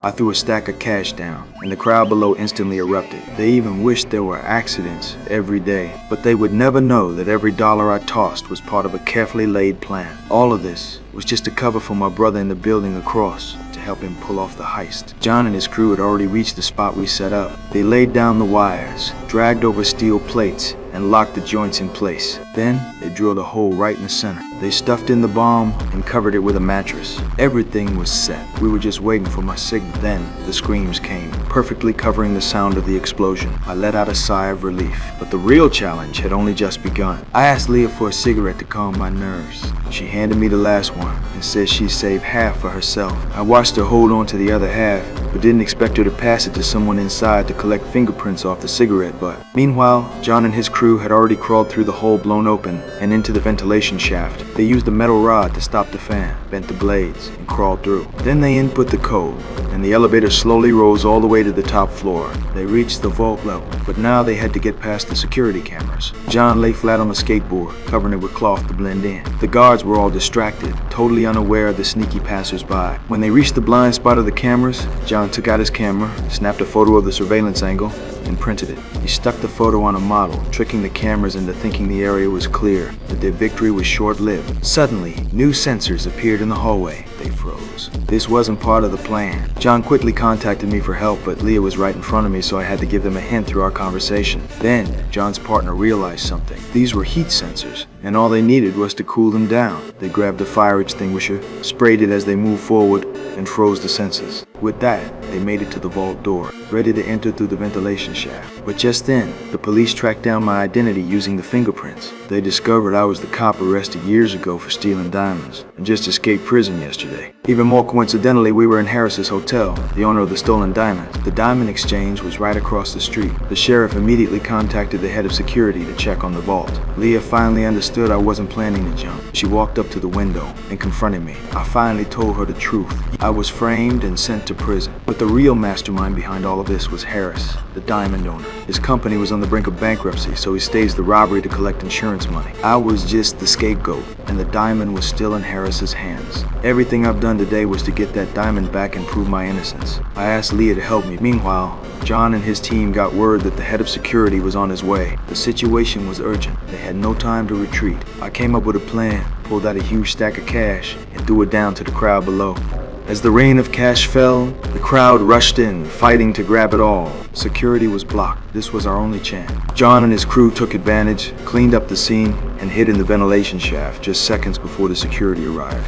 I threw a stack of cash down, and the crowd below instantly erupted. They even wished there were accidents every day, but they would never know that every dollar I tossed was part of a carefully laid plan. All of this was just a cover for my brother in the building across to help him pull off the heist. John and his crew had already reached the spot we set up. They laid down the wires, dragged over steel plates, and locked the joints in place. Then, they drilled a hole right in the center. They stuffed in the bomb and covered it with a mattress. Everything was set. We were just waiting for my signal. Then, the screams came, perfectly covering the sound of the explosion. I let out a sigh of relief, but the real challenge had only just begun. I asked Leah for a cigarette to calm my nerves. She handed me the last one and said she'd save half for herself. I watched her hold on to the other half, but didn't expect her to pass it to someone inside to collect fingerprints off the cigarette butt. Meanwhile, John and his crew had already crawled through the hole blown open and into the ventilation shaft. They used a metal rod to stop the fan, bent the blades, and crawled through. Then they input the code, and the elevator slowly rose all the way to the top floor. They reached the vault level, but now they had to get past the security cameras. John lay flat on a skateboard, covering it with cloth to blend in. The guards were all distracted, totally unaware of the sneaky passersby. When they reached the blind spot of the cameras, John took out his camera, snapped a photo of the surveillance angle, and printed it. He stuck the photo on a model, tricking the cameras into thinking the area was clear, but their victory was short-lived. Suddenly, new sensors appeared in the hallway. They froze. This wasn't part of the plan. John quickly contacted me for help, but Leah was right in front of me, so I had to give them a hint through our conversation. Then, John's partner realized something. These were heat sensors, and all they needed was to cool them down. They grabbed a fire extinguisher, sprayed it as they moved forward, and froze the sensors. With that, they made it to the vault door, ready to enter through the ventilation shaft. But just then, the police tracked down my identity using the fingerprints. They discovered I was the cop arrested years ago for stealing diamonds, and just escaped prison yesterday. Even more coincidentally, we were in Harris's hotel, the owner of the stolen diamonds. The diamond exchange was right across the street. The sheriff immediately contacted the head of security to check on the vault. Leah finally understood I wasn't planning to jump. She walked up to the window and confronted me. I finally told her the truth. I was framed and sent to prison. But the real mastermind behind all of this was Harris, the diamond owner. His company was on the brink of bankruptcy, so he staged the robbery to collect insurance money. I was just the scapegoat, and the diamond was still in Harris's hands. Everything I've done today was to get that diamond back and prove my innocence. I asked Leah to help me. Meanwhile, John and his team got word that the head of security was on his way. The situation was urgent. They had no time to retreat. I came up with a plan, pulled out a huge stack of cash, and threw it down to the crowd below. As the rain of cash fell, the crowd rushed in, fighting to grab it all. Security was blocked. This was our only chance. John and his crew took advantage, cleaned up the scene, and hid in the ventilation shaft just seconds before the security arrived.